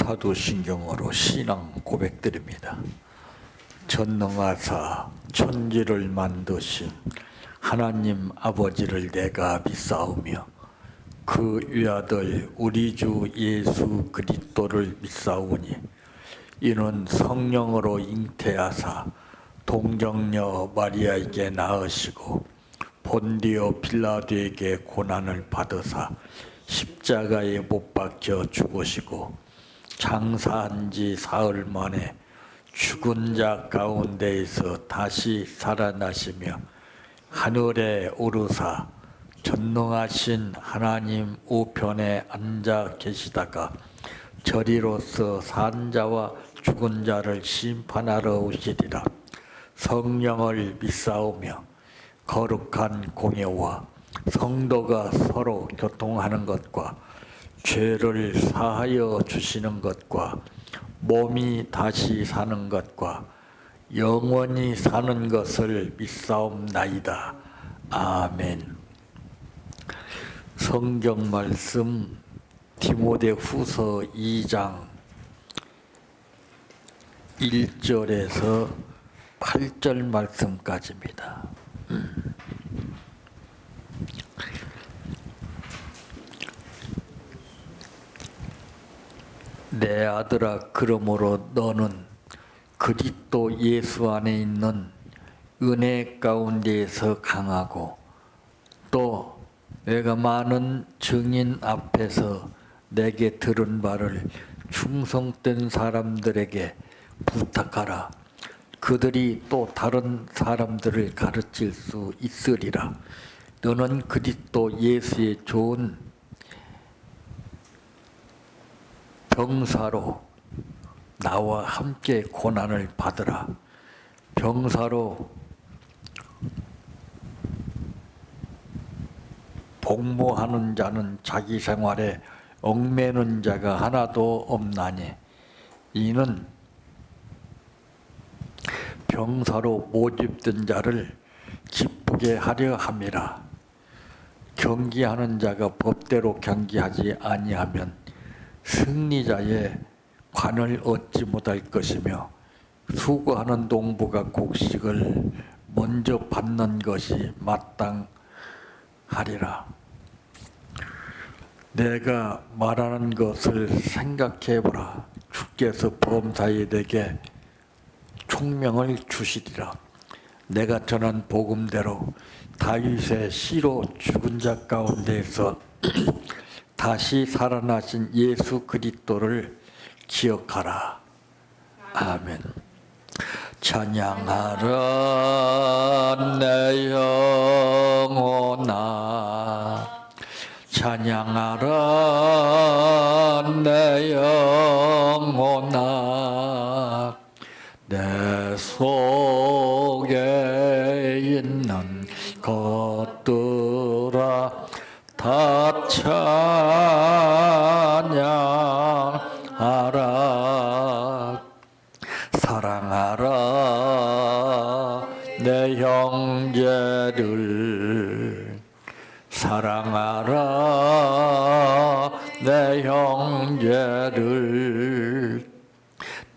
사도신경으로 신앙 고백드립니다. 전능하사 천지를 만드신 하나님 아버지를 내가 믿사오며 그 위아들 우리 주 예수 그리스도를 믿사오니 이는 성령으로 잉태하사 동정녀 마리아에게 낳으시고 본디오 빌라도에게 고난을 받으사 십자가에 못 박혀 죽으시고 장사한 지 사흘 만에 죽은 자 가운데에서 다시 살아나시며 하늘에 오르사 전능하신 하나님 우편에 앉아 계시다가 저리로서 산 자와 죽은 자를 심판하러 오시리라. 성령을 믿사오며 거룩한 공예와 성도가 서로 교통하는 것과 죄를 사하여 주시는 것과 몸이 다시 사는 것과 영원히 사는 것을 믿사옵나이다. 아멘. 성경 말씀 디모데후서 2장 1절에서 8절 말씀까지입니다. 내 아들아, 그러므로 너는 그리스도 예수 안에 있는 은혜 가운데에서 강하고 또 내가 많은 증인 앞에서 내게 들은 바를 충성된 사람들에게 부탁하라. 그들이 또 다른 사람들을 가르칠 수 있으리라. 너는 그리스도 예수의 좋은 병사로 나와 함께 고난을 받으라. 병사로 복무하는 자는 자기 생활에 얽매는 자가 하나도 없나니 이는 병사로 모집된 자를 기쁘게 하려 함이라. 경기하는 자가 법대로 경기하지 아니하면 승리자의 관을 얻지 못할 것이며 수고하는 농부가 곡식을 먼저 받는 것이 마땅하리라. 내가 말하는 것을 생각해 보라. 주께서 범사에 내게 총명을 주시리라. 내가 전한 복음대로 다윗의 씨로 죽은 자 가운데에서 다시 살아나신 예수 그리스도를 기억하라. 아멘. 찬양하라 내 영혼아, 찬양하라 내 영혼아, 내 속에 있는 것들아 다 찬양하라. 사랑하라 내 형제를, 사랑하라 내 형제를,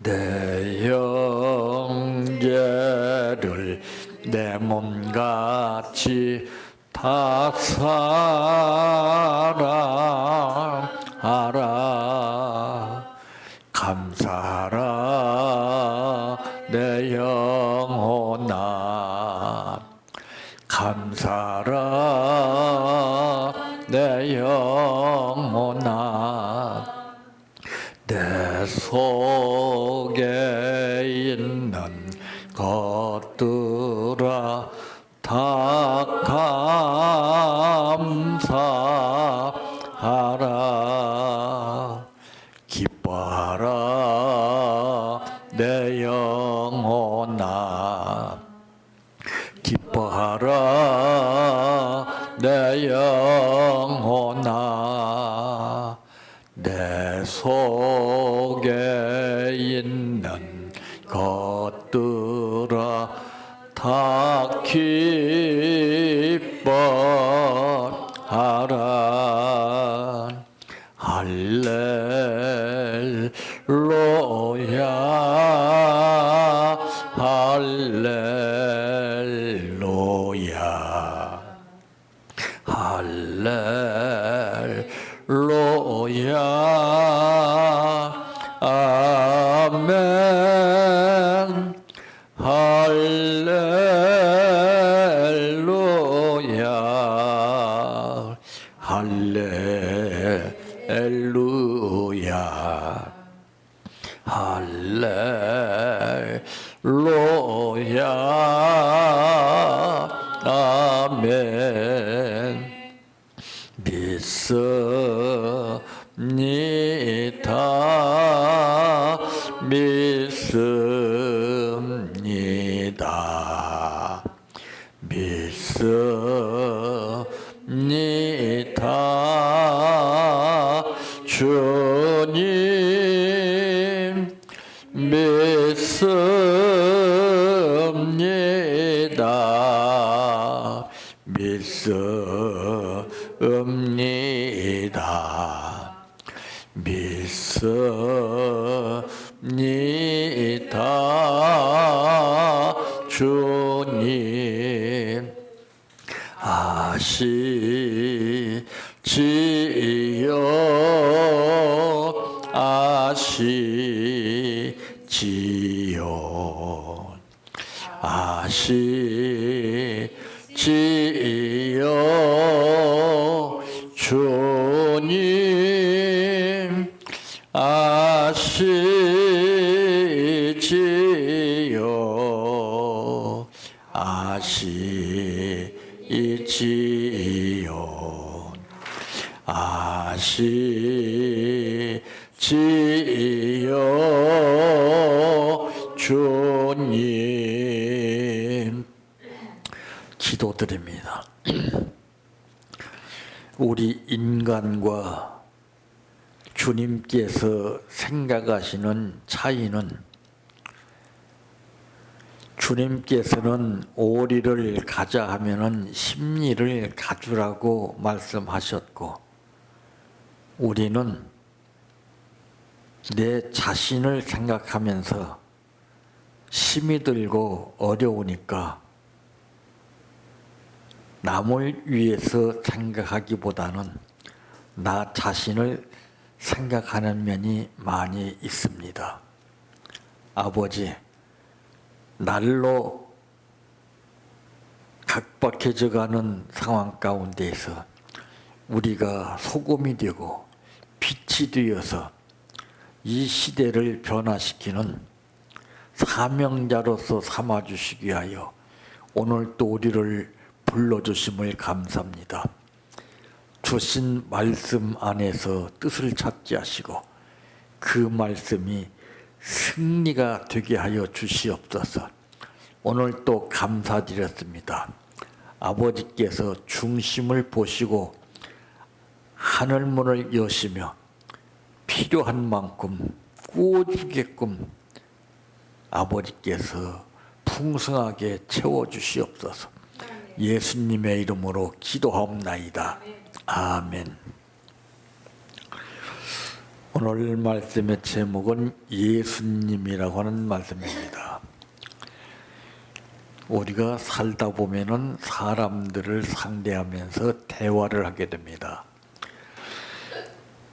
내 형제를 내 몸같이 다 사랑하라. 감사하라 내 영혼아, 감사하라 내 영혼아, 내 속에 있는 것들아 다 감사하라. 기뻐하라 내 영혼아, 기뻐하라 내 영혼아, 내 속에 있는 것들아 다 기뻐하라. 할렐루야 할렐루야 아멘. 믿습니다 믿습니다 믿습니다 주님 믿습니다 믿습니다 믿습니다 주님 아시지요 아시지요 주님 아시지요 아시지요 아시지요 주님. 기도드립니다. 우리 인간과 주님께서 생각하시는 차이는, 주님께서는 오리를 가자 하면은 심리를 가주라고 말씀하셨고, 우리는 내 자신을 생각하면서 힘이 들고 어려우니까 남을 위해서 생각하기보다는 나 자신을 생각하는 면이 많이 있습니다. 아버지, 날로 각박해져가는 상황 가운데에서 우리가 소금이 되고 빛이 되어서 이 시대를 변화시키는 사명자로서 삼아주시기 위하여 오늘 또 우리를 불러주심을 감사합니다. 주신 말씀 안에서 뜻을 찾게 하시고 그 말씀이 승리가 되게 하여 주시옵소서. 오늘 또 감사드렸습니다. 아버지께서 중심을 보시고 하늘문을 여시며 필요한 만큼 구워주게끔 아버지께서 풍성하게 채워주시옵소서. 예수님의 이름으로 기도하옵나이다. 아멘. 오늘 말씀의 제목은 예수님이라고 하는 말씀입니다. 우리가 살다 보면은 사람들을 상대하면서 대화를 하게 됩니다.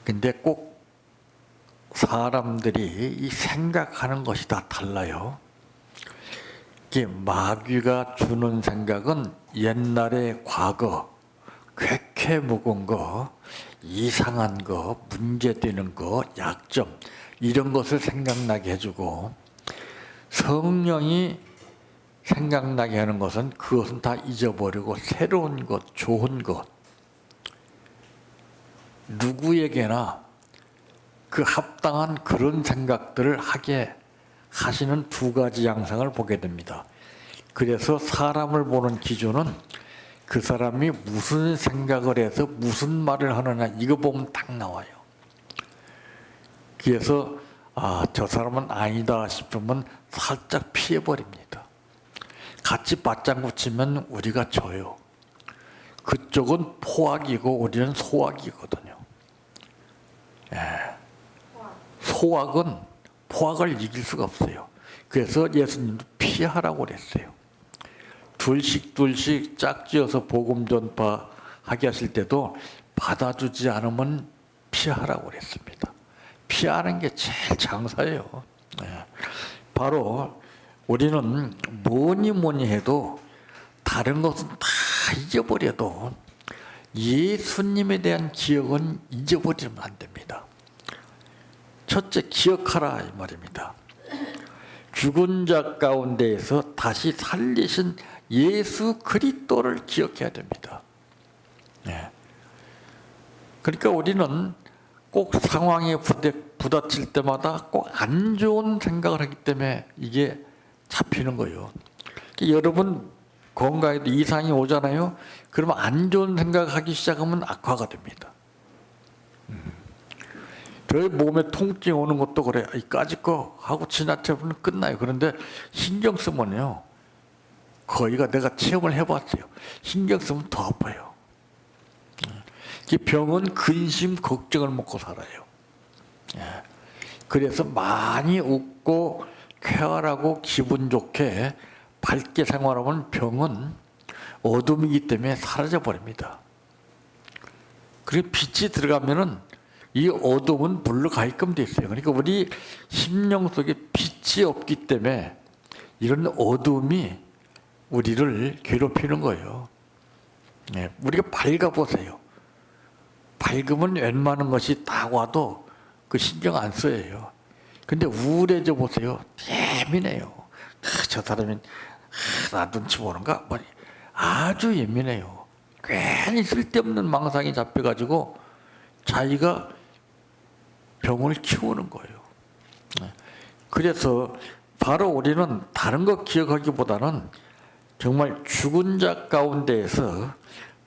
근데 꼭 사람들이 이 생각하는 것이 다 달라요. 마귀가 주는 생각은 옛날의 과거, 쾌쾌 묵은 거, 이상한 거, 문제되는 거, 약점 이런 것을 생각나게 해주고, 성령이 생각나게 하는 것은 그것은 다 잊어버리고 새로운 것, 좋은 것, 누구에게나 그 합당한 그런 생각들을 하게 하시는 두 가지 양상을 보게 됩니다. 그래서 사람을 보는 기준은 그 사람이 무슨 생각을 해서 무슨 말을 하느냐 이거 보면 딱 나와요. 그래서 저 사람은 아니다 싶으면 살짝 피해버립니다. 같이 맞장구 치면 우리가 져요. 그쪽은 포악이고 우리는 소악이거든요. 소악은 포악을 이길 수가 없어요. 그래서 예수님도 피하라고 그랬어요. 둘씩 짝지어서 복음 전파하게 하실 때도 받아주지 않으면 피하라고 그랬습니다. 피하는 게 제일 장사예요. 바로 우리는 뭐니 해도 다른 것은 다 잊어버려도 예수님에 대한 기억은 잊어버리면 안 됩니다. 첫째 기억하라 이 말입니다. 죽은 자 가운데에서 다시 살리신 예수 그리스도를 기억해야 됩니다. 네. 그러니까 우리는 꼭 상황에 부딪힐 때마다 꼭 안 좋은 생각을 하기 때문에 이게 잡히는 거예요. 여러분 건강에도 이상이 오잖아요. 그러면 안 좋은 생각하기 시작하면 악화가 됩니다. 저희 몸에 통증 오는 것도 그래. 이까짓 거 하고 지나쳐보면 끝나요. 그런데 신경 쓰면요. 거의가 내가 체험을 해봤어요. 신경 쓰면 더 아파요. 이 병은 근심, 걱정을 먹고 살아요. 그래서 많이 웃고 쾌활하고 기분 좋게 밝게 생활하면 병은 어둠이기 때문에 사라져 버립니다. 그리고 빛이 들어가면은 이 어둠은 물러가게끔 돼 있어요. 그러니까 우리 심령 속에 빛이 없기 때문에 이런 어둠이 우리를 괴롭히는 거예요. 우리가 밝아 보세요. 밝으면 웬만한 것이 다 와도 그 신경 안 써요. 근데 우울해져 보세요. 예민해요. 저 사람이 나 눈치 보는가? 아주 예민해요. 괜히 쓸데없는 망상이 잡혀가지고 자기가 병을 키우는 거예요. 그래서 바로 우리는 다른 거 기억하기보다는 정말 죽은 자 가운데에서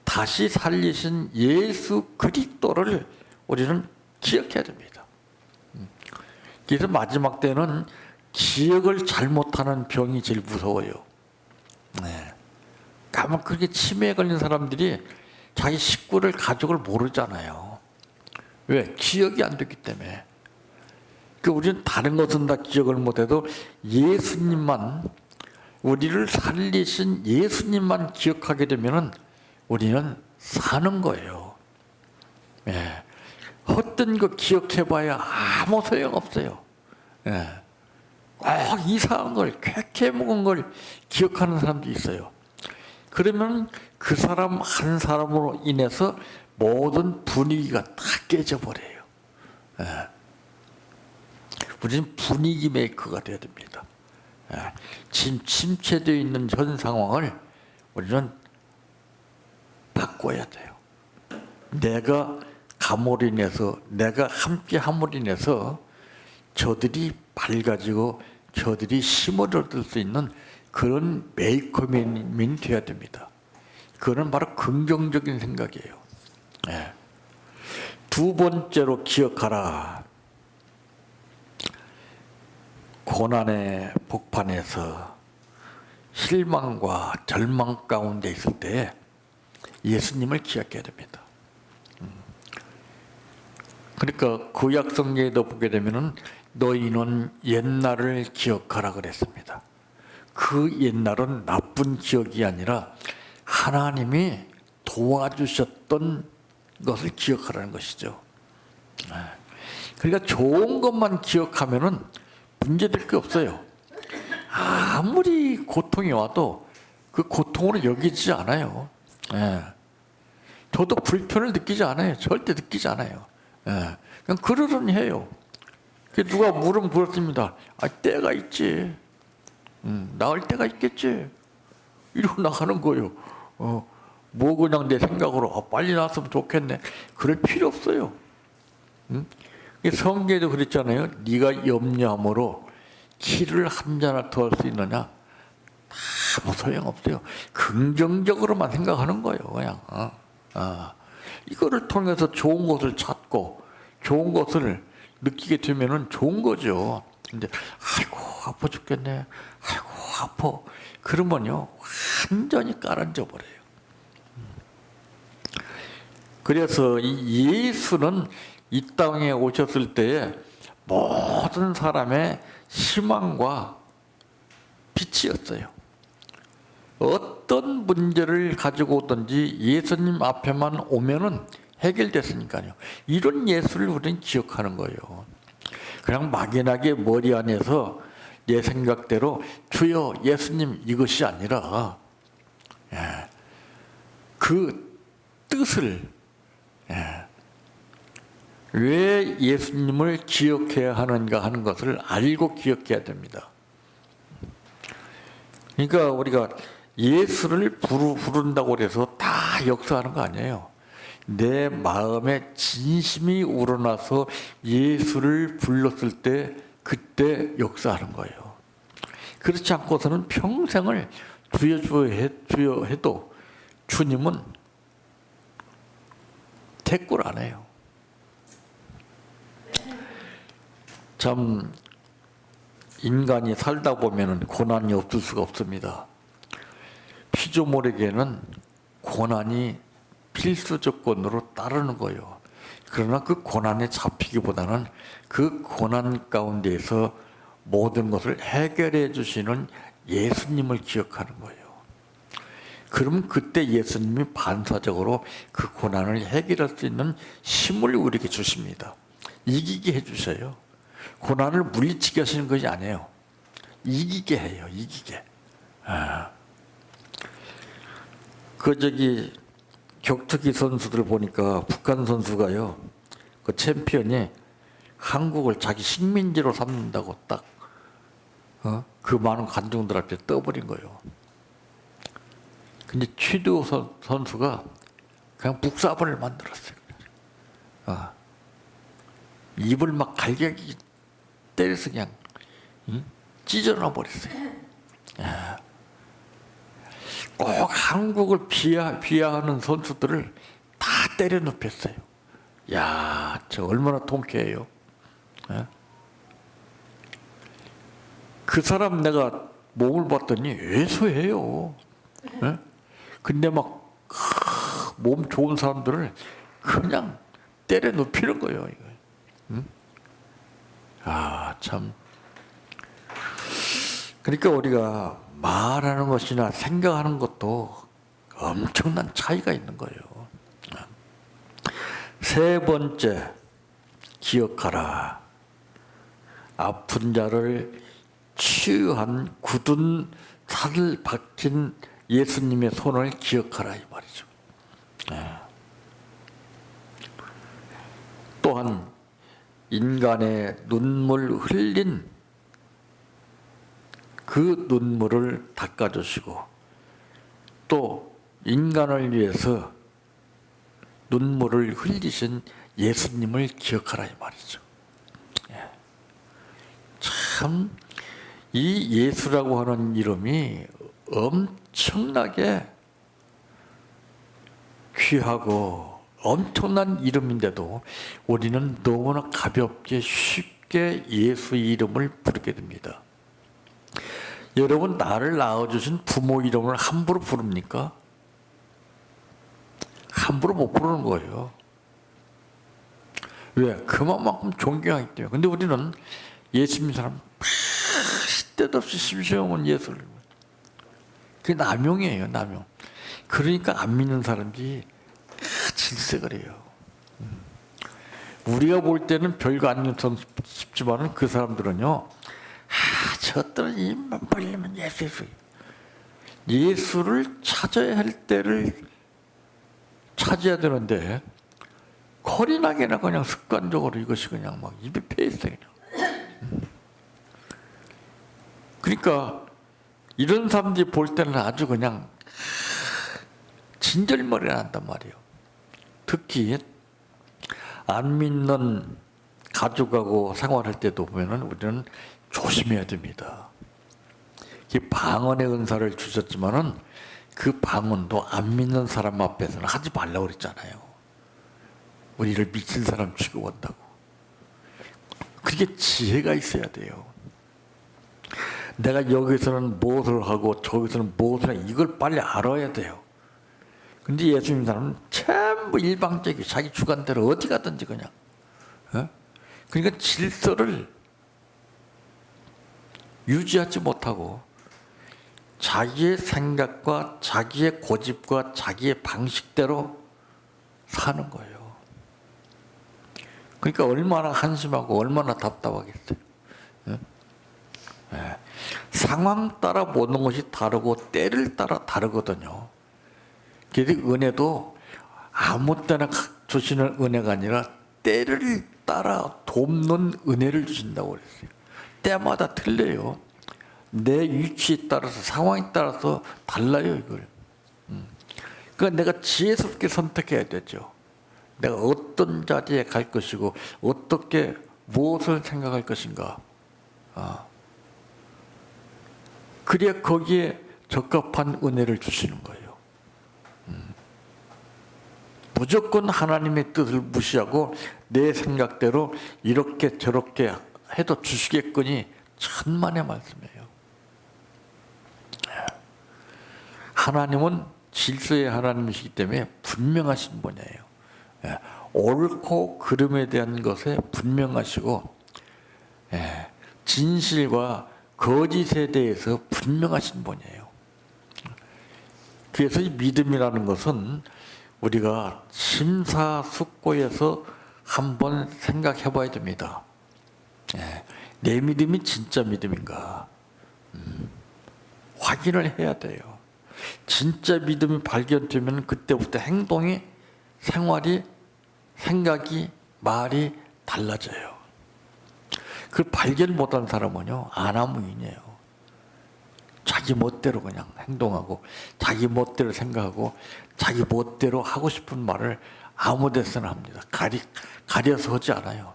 다시 살리신 예수 그리스도를 우리는 기억해야 됩니다. 그래서 마지막 때는 기억을 잘못하는 병이 제일 무서워요. 아마 그렇게 치매에 걸린 사람들이 자기 식구를, 가족을 모르잖아요. 왜? 기억이 안 됐기 때문에. 그러니까 우리는 다른 것은 다 기억을 못해도 예수님만, 우리를 살리신 예수님만 기억하게 되면은 우리는 사는 거예요. 헛된 거 기억해봐야 아무 소용없어요. 꼭 이상한 걸, 쾌쾌 먹은 걸 기억하는 사람도 있어요. 그러면 그 사람 한 사람으로 인해서 모든 분위기가 다 깨져버려요. 우리는 분위기 메이커가 되어야 됩니다. 지금 침체되어 있는 현 상황을 우리는 바꿔야 돼요. 내가 감으로 인해서, 내가 함께 함으로 인해서 저들이 밝아지고 저들이 힘을 얻을 수 있는 그런 메이커맨이 되어야 됩니다. 그거는 바로 긍정적인 생각이에요. 두 번째로 기억하라. 고난의 복판에서 실망과 절망 가운데 있을 때 예수님을 기억해야 됩니다. 그러니까 구약 성경에도 보게 되면은 너희는 옛날을 기억하라 그랬습니다. 그 옛날은 나쁜 기억이 아니라 하나님이 도와주셨던 것을 기억하라는 것이죠. 그러니까 좋은 것만 기억하면은 문제될 게 없어요. 아무리 고통이 와도 그 고통으로 여기지 않아요. 저도 불편을 느끼지 않아요. 절대 느끼지 않아요. 그냥 그러려니 해요. 누가 물은 물었습니다. 때가 있지. 나을 때가 있겠지. 이러고 나가는 거예요. 뭐 그냥 내 생각으로 빨리 나왔으면 좋겠네. 그럴 필요 없어요. 성경에도 그랬잖아요. 네가 염려함으로 키를 한 잔을 더 할 수 있느냐? 아무 소용없어요. 긍정적으로만 생각하는 거예요. 그냥 이거를 통해서 좋은 것을 찾고 좋은 것을 느끼게 되면은 좋은 거죠. 근데 아이고 아파 죽겠네. 아이고 아파. 그러면요 완전히 깔아앉아 버려요. 그래서 이 예수는 이 땅에 오셨을 때에 모든 사람의 희망과 빛이었어요. 어떤 문제를 가지고 오든지 예수님 앞에만 오면은 해결됐으니까요. 이런 예수를 우리는 기억하는 거예요. 그냥 막연하게 머리 안에서 내 생각대로 주여 예수님 이것이 아니라 그 뜻을 왜 예수님을 기억해야 하는가 하는 것을 알고 기억해야 됩니다. 그러니까 우리가 예수를 부른다고 해서 다 역사하는 거 아니에요. 내 마음에 진심이 우러나서 예수를 불렀을 때 그때 역사하는 거예요. 그렇지 않고서는 평생을 주여 해도 주님은 대꾸를 안 해요. 참 인간이 살다 보면은 고난이 없을 수가 없습니다. 피조물에게는 고난이 필수 조건으로 따르는 거예요. 그러나 그 고난에 잡히기보다는 그 고난 가운데에서 모든 것을 해결해 주시는 예수님을 기억하는 거예요. 그럼 그때 예수님이 반사적으로 그 고난을 해결할 수 있는 힘을 우리에게 주십니다. 이기게 해주셔요. 고난을 물리치게 하시는 것이 아니에요. 이기게 해요. 이기게. 격투기 선수들 보니까 북한 선수가요, 그 챔피언이 한국을 자기 식민지로 삼는다고 딱, 그 많은 관중들 앞에 떠버린 거예요. 근데 취도 선수가 그냥 북사번을 만들었어요. 입을 막 갈겨기 때려서 그냥 찢어놔 버렸어요. 꼭 한국을 비하하는 선수들을 다 때려 눕혔어요. 야, 저 얼마나 통쾌해요. 그 사람 내가 몸을 봤더니 왜소해요. 근데 막 몸 좋은 사람들을 그냥 때려 눕히는 거예요. 이거. 참. 그러니까 우리가 말하는 것이나 생각하는 것도 엄청난 차이가 있는 거예요. 세 번째, 기억하라. 아픈 자를 치유한 굳은 살을 박힌 예수님의 손을 기억하라 이 말이죠. 또한 인간의 눈물 흘린 그 눈물을 닦아주시고 또 인간을 위해서 눈물을 흘리신 예수님을 기억하라 이 말이죠. 참 이 예수라고 하는 이름이 엄청나게 귀하고 엄청난 이름인데도 우리는 너무나 가볍게 쉽게 예수 이름을 부르게 됩니다. 여러분, 나를 낳아주신 부모 이름을 함부로 부릅니까? 함부로 못 부르는 거예요. 왜? 그만큼 존경하기 때문에. 근데 우리는 예수 믿는 사람 때도 없이 심시험은 예수를. 그게 남용이에요, 남용. 그러니까 안 믿는 사람들이 질색을 해요. 우리가 볼 때는 별거 아닌 것처럼 싶지만은 그 사람들은요, 저들은 입만 벌리면 예수. 예수를 찾아야 할 때를 찾아야 되는데, 거리나게나 그냥 습관적으로 이것이 그냥 막 입에 패있어, 그냥. 그러니까, 이런 사람들이 볼 때는 아주 그냥 진절머리가 난단 말이에요. 특히, 안 믿는 가족하고 생활할 때도 보면은 우리는 조심해야 됩니다. 방언의 은사를 주셨지만은 그 방언도 안 믿는 사람 앞에서는 하지 말라고 그랬잖아요. 우리를 미친 사람 취급한다고. 그게 지혜가 있어야 돼요. 내가 여기서는 무엇을 하고 저기서는 무엇을 하고 이걸 빨리 알아야 돼요. 근데 예수 믿는 사람은 전부 일방적이 자기 주관대로 어디 가든지 그냥. 그러니까 질서를 유지하지 못하고 자기의 생각과 자기의 고집과 자기의 방식대로 사는 거예요. 그러니까 얼마나 한심하고 얼마나 답답하겠어요. 상황 따라 보는 것이 다르고 때를 따라 다르거든요. 그래서 은혜도 아무 때나 주시는 은혜가 아니라 때를 따라 돕는 은혜를 주신다고 그랬어요. 때마다 틀려요. 내 위치에 따라서, 상황에 따라서 달라요, 이걸. 그러니까 내가 지혜롭게 선택해야 되죠. 내가 어떤 자리에 갈 것이고 어떻게 무엇을 생각할 것인가. 그래야 거기에 적합한 은혜를 주시는 거예요. 무조건 하나님의 뜻을 무시하고 내 생각대로 이렇게 저렇게 해도 주시겠거니 천만의 말씀이에요. 하나님은 질서의 하나님이시기 때문에 분명하신 분이에요. 옳고 그름에 대한 것에 분명하시고 진실과 거짓에 대해서 분명하신 분이에요. 그래서 이 믿음이라는 것은 우리가 심사숙고해서 한번 생각해 봐야 됩니다. 내 믿음이 진짜 믿음인가? 확인을 해야 돼요. 진짜 믿음이 발견되면 그때부터 행동이, 생활이, 생각이, 말이 달라져요. 그걸 발견 못한 사람은요, 아나무인이에요. 자기 멋대로 그냥 행동하고 자기 멋대로 생각하고 자기 멋대로 하고 싶은 말을 아무 데서나 합니다. 가려서 하지 않아요.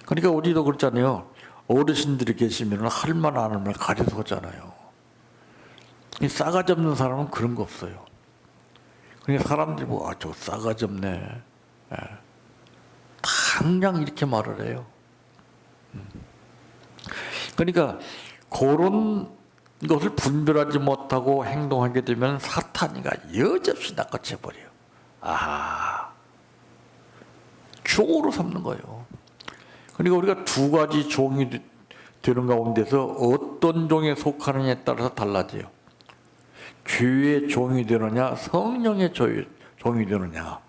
그러니까 우리도 그렇잖아요. 어르신들이 계시면 할 말 안 하면 가려서 하잖아요. 이 싸가지 없는 사람은 그런 거 없어요. 그러니까 사람들이 뭐, 저 싸가지 없네. 당장 이렇게 말을 해요. 그러니까 그런 것을 분별하지 못하고 행동하게 되면 사탄이가 여지없이 낚아채버려요. 종으로 삼는 거예요. 그러니까 우리가 두 가지 종이 되는 가운데서 어떤 종에 속하느냐에 따라서 달라져요. 죄의 종이 되느냐, 성령의 종이 되느냐.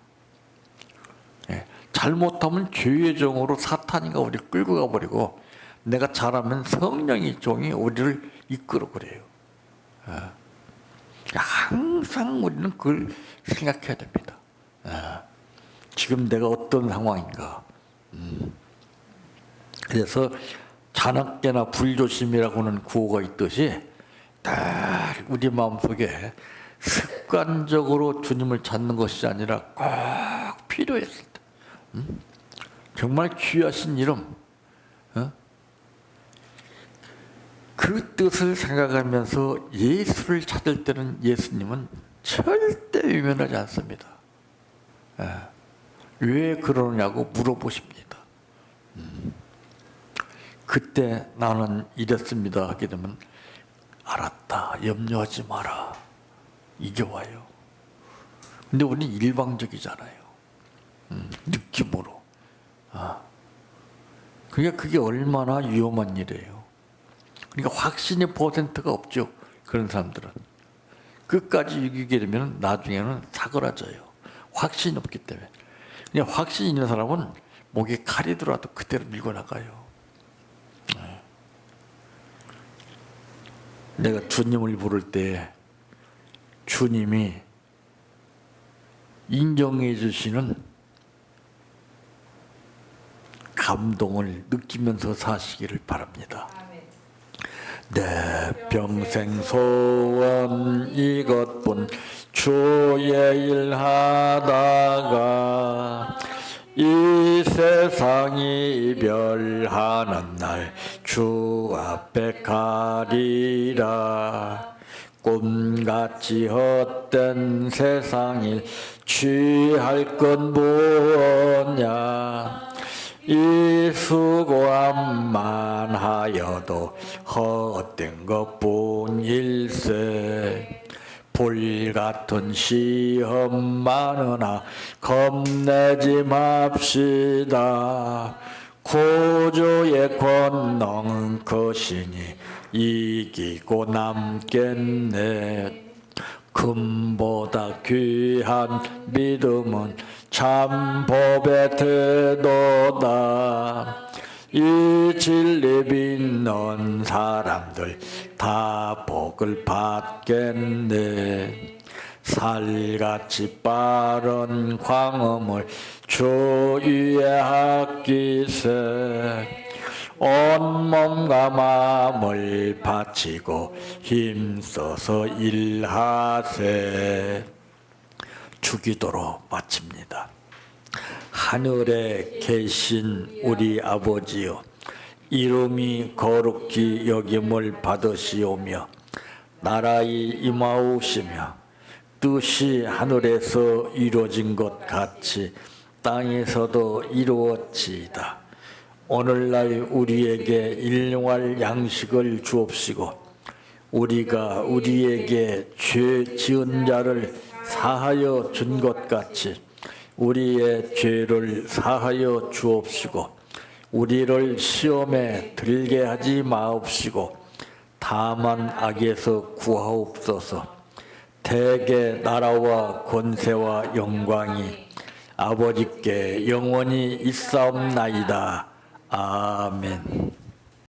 잘못하면 죄의 종으로 사탄이가 우리를 끌고 가버리고, 내가 잘하면 성령의 종이 우리를 이끌어 그래요. 항상 우리는 그걸 생각해야 됩니다. 지금 내가 어떤 상황인가. 그래서 자나깨나 불조심이라고 하는 구호가 있듯이 늘 우리 마음속에 습관적으로 주님을 찾는 것이 아니라 꼭 필요했을 때, 정말 귀하신 이름, 그 뜻을 생각하면서 예수를 찾을 때는 예수님은 절대 외면하지 않습니다. 왜 그러냐고 물어보십니다. 그때 나는 이랬습니다 하게 되면, 알았다, 염려하지 마라, 이게 와요. 근데 우리는 일방적이잖아요. 느낌으로. 그러니까 그게 얼마나 위험한 일이에요. 그러니까 확신의 퍼센트가 없죠. 그런 사람들은. 끝까지 이기게 되면 나중에는 사그라져요. 확신이 없기 때문에. 그냥 확신이 있는 사람은 목에 칼이 들어와도 그대로 밀고 나가요. 내가 주님을 부를 때 주님이 인정해 주시는 감동을 느끼면서 사시기를 바랍니다. 내 평생 소원 이것뿐, 주의 일 하다가 이 세상이 이별하는 날 주 앞에 가리라. 꿈같이 헛된 세상일 취할 건 뭐냐. 이 수고함만 하여도 헛된 것뿐일세. 불같은 시험 많으나 겁내지 맙시다. 구주의 권능은 크시니 이기고 남겠네. 금보다 귀한 믿음은 참 법의 태도다. 이 진리 믿는 사람들 다 복을 받겠네. 살같이 빠른 광음을 주 위에 아끼세 온몸과 마음을 바치고 힘써서 일하세. 주기도로 마칩니다. 하늘에 계신 우리 아버지여, 이름이 거룩히 여김을 받으시오며 나라의 임하오시며 뜻이 하늘에서 이루어진 것 같이 땅에서도 이루어지이다. 오늘날 우리에게 일용할 양식을 주옵시고 우리가 우리에게 죄 지은 자를 사하여 준 것 같이 우리의 죄를 사하여 주옵시고 우리를 시험에 들게 하지 마옵시고 다만 악에서 구하옵소서. 대개 나라와 권세와 영광이 아버지께 영원히 있사옵나이다. 아멘.